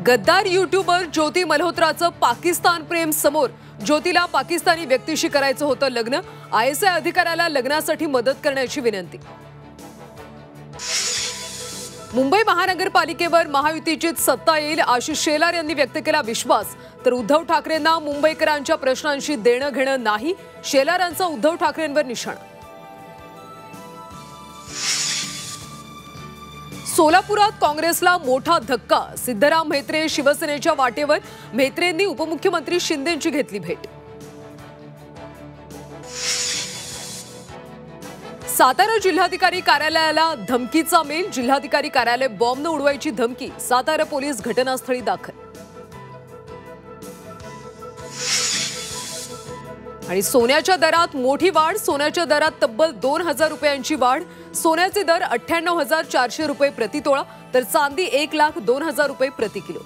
गद्दार यूट्यूबर ज्योती मल्होत्राचं पाकिस्तान प्रेम समोर। ज्योतीला पाकिस्तानी व्यक्तीशी करायचं होतं लग्न। आयएसआय अधिकाऱ्याला लग्नासाठी मदत करण्याची विनंती। मुंबई महानगरपालिकेवर महायुतीचीच सत्ता येईल आशिष शेलार यांनी व्यक्त केला विश्वास। तर उद्धव ठाकरेंना मुंबईकरांच्या प्रश्नांशी देणं घेणं नाही, शेलारांचा उद्धव ठाकरेंवर निशाणा। सोलापुरात काँग्रेसला मोठा धक्का। सिद्धराम म्हेत्रे शिवसेनेच्या वाटेवर। म्हेत्रेंनी उपमुख्यमंत्री शिंदेंची घेतली भेट। सातारा जिल्हाधिकारी कार्यालयाला धमकीचा मेल। जिल्हाधिकारी कार्यालय बॉम्बनं उडवायची धमकी। सातारा पोलीस घटनास्थळी दाखल। आणि सोन्याच्या दरात मोठी वाढ। सोन्याच्या दरात तब्बल 2000 रुपयांची वाढ। सोन्याचे दर 98,400 रुपये प्रति तोळा, तर चांदी 1,02,000 रुपये प्रति किलो।